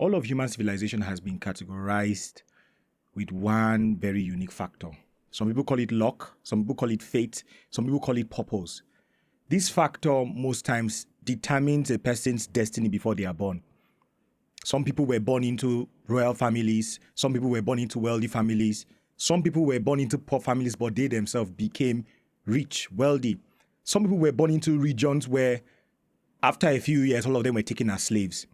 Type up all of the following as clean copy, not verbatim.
all of human civilization has been categorized with one very unique factor. Some people call it luck, some people call it fate, some people call it purpose. This factor most times determines a person's destiny before they are born. Some people were born into royal families, some people were born into wealthy families, some people were born into poor families, but they themselves became rich, wealthy. Some people were born into regions where after a few years, all of them were taken as slaves.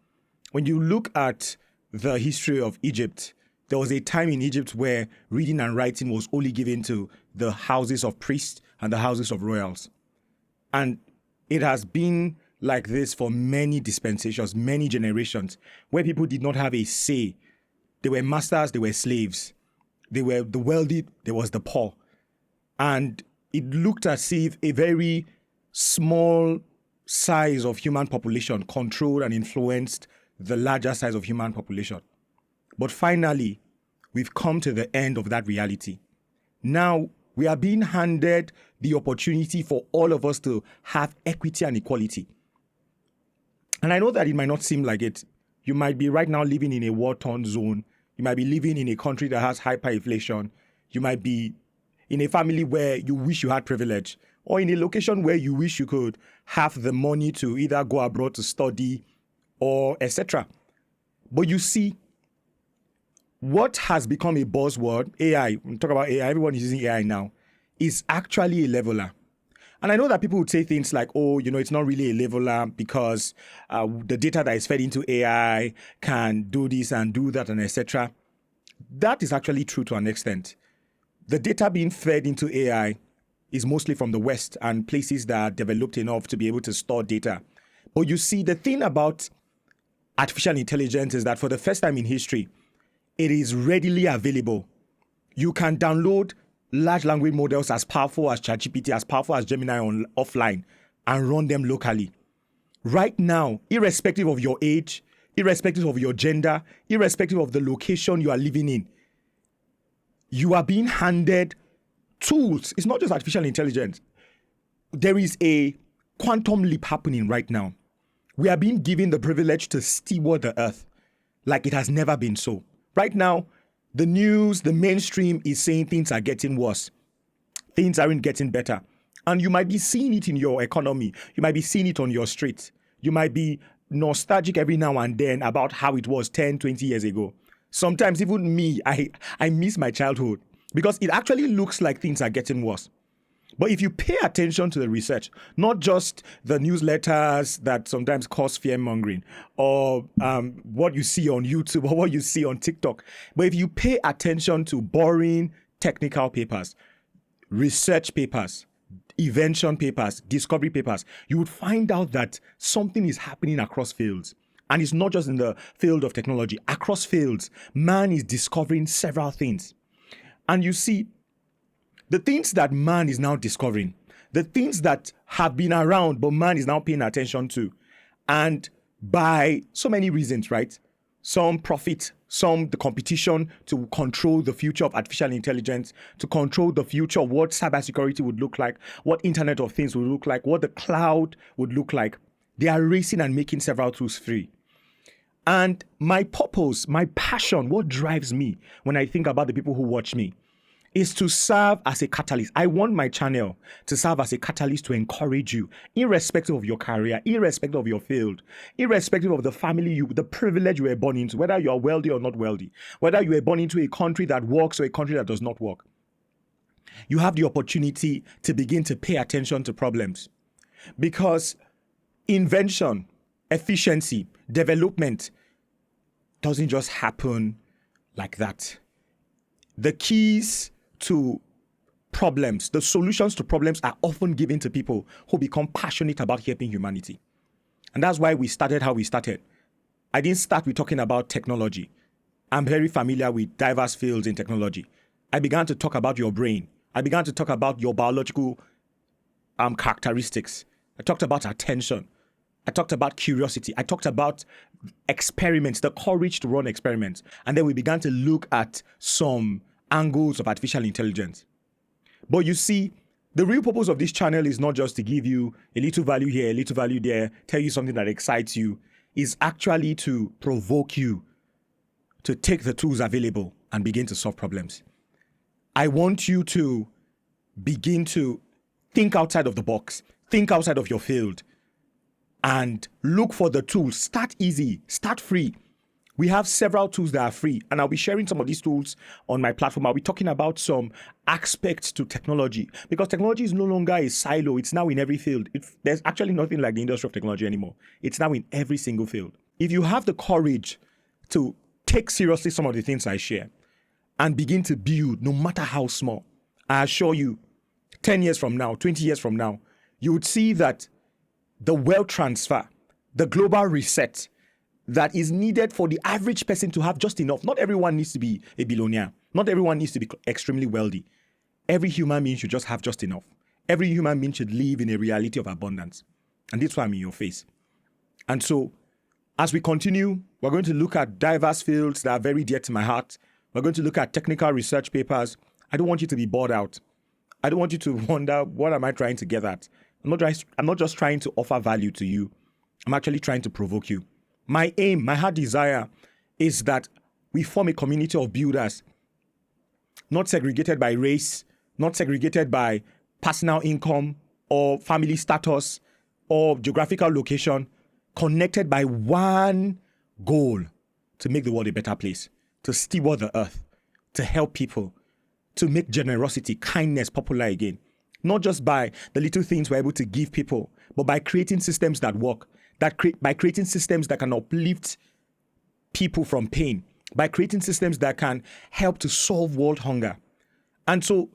When you look at the history of Egypt, there was a time in Egypt where reading and writing was only given to the houses of priests and the houses of royals. And it has been like this for many dispensations, many generations, where people did not have a say. They were masters, they were slaves. They were the wealthy, there was the poor. And it looked as if a very small size of human population controlled and influenced the larger size of human population. But finally, we've come to the end of that reality. Now, we are being handed the opportunity for all of us to have equity and equality. And I know that it might not seem like it. You might be right now living in a war-torn zone. You might be living in a country that has hyperinflation. You might be in a family where you wish you had privilege, or in a location where you wish you could have the money to either go abroad to study or etc. But you see, what has become a buzzword, AI, when we talk about AI, everyone is using AI now, is actually a leveler. And I know that people would say things like, oh, it's not really a leveler because the data that is fed into AI can do this and do that and etc. That is actually true to an extent. The data being fed into AI is mostly from the West and places that are developed enough to be able to store data. But you see, the thing about artificial intelligence is that for the first time in history, it is readily available. You can download large language models as powerful as ChatGPT, as powerful as Gemini offline, and run them locally. Right now, irrespective of your age, irrespective of your gender, irrespective of the location you are living in, you are being handed tools. It's not just artificial intelligence. There is a quantum leap happening right now. We are being given the privilege to steward the earth like it has never been so. Right now, the news, the mainstream is saying things are getting worse. Things aren't getting better. And you might be seeing it in your economy. You might be seeing it on your street. You might be nostalgic every now and then about how it was 10, 20 years ago. Sometimes even me, I miss my childhood because it actually looks like things are getting worse. But if you pay attention to the research, not just the newsletters that sometimes cause fear-mongering or what you see on YouTube or what you see on TikTok, but if you pay attention to boring technical papers, research papers, invention papers, discovery papers, you would find out that something is happening across fields. And it's not just in the field of technology. Across fields, man is discovering several things. And you see, the things that man is now discovering, the things that have been around, but man is now paying attention to. And by so many reasons, right? Some profit, some the competition to control the future of artificial intelligence, to control the future of what cybersecurity would look like, what Internet of Things would look like, what the cloud would look like. They are racing and making several tools free. And my purpose, my passion, what drives me when I think about the people who watch me is to serve as a catalyst. I want my channel to serve as a catalyst to encourage you, irrespective of your career, irrespective of your field, irrespective of the family, the privilege you were born into, whether you are wealthy or not wealthy, whether you were born into a country that works or a country that does not work. You have the opportunity to begin to pay attention to problems because invention, efficiency, development doesn't just happen like that. The keys to problems, the solutions to problems are often given to people who become passionate about helping humanity. And that's why we started how we started. I didn't start with talking about technology. I'm very familiar with diverse fields in technology. I began to talk about your brain. I began to talk about your biological characteristics. I talked about attention. I talked about curiosity. I talked about experiments, the courage to run experiments. And then we began to look at some angles of artificial intelligence. But you see, the real purpose of this channel is not just to give you a little value here, a little value there, tell you something that excites you. Is actually to provoke you to take the tools available and begin to solve problems. I want you to begin to think outside of the box, think outside of your field, and look for the tools. Start easy, start free. We have several tools that are free, and I'll be sharing some of these tools on my platform. I'll be talking about some aspects to technology, because technology is no longer a silo. It's now in every field. There's actually nothing like the industry of technology anymore. It's now in every single field. If you have the courage to take seriously some of the things I share and begin to build, no matter how small, I assure you, 10 years from now, 20 years from now, you would see that the wealth transfer, the global reset that is needed for the average person to have just enough. Not everyone needs to be a billionaire. Not everyone needs to be extremely wealthy. Every human being should just have just enough. Every human being should live in a reality of abundance. And this is why I'm in your face. And so, as we continue, we're going to look at diverse fields that are very dear to my heart. We're going to look at technical research papers. I don't want you to be bored out. I don't want you to wonder, what am I trying to get at? I'm not just trying to offer value to you. I'm actually trying to provoke you. My aim, my heart desire is that we form a community of builders, not segregated by race, not segregated by personal income or family status or geographical location, connected by one goal: to make the world a better place, to steward the earth, to help people, to make generosity, kindness popular again. Not just by the little things we're able to give people, but by creating systems that work, by creating systems that can uplift people from pain, by creating systems that can help to solve world hunger. And so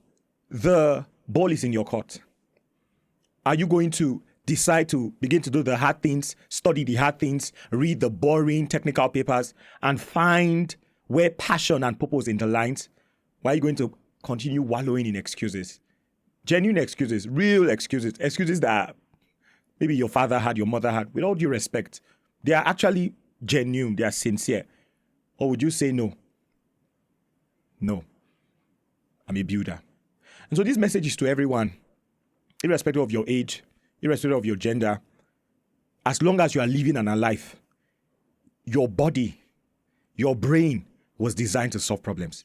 the ball is in your court. Are you going to decide to begin to do the hard things, study the hard things, read the boring technical papers, and find where passion and purpose interlines? Why are you going to continue wallowing in excuses? Genuine excuses, real excuses that maybe your father had, your mother had. With all due respect, they are actually genuine, they are sincere. Or would you say no? No. I'm a builder. And so this message is to everyone, irrespective of your age, irrespective of your gender. As long as you are living and alive, your body, your brain was designed to solve problems.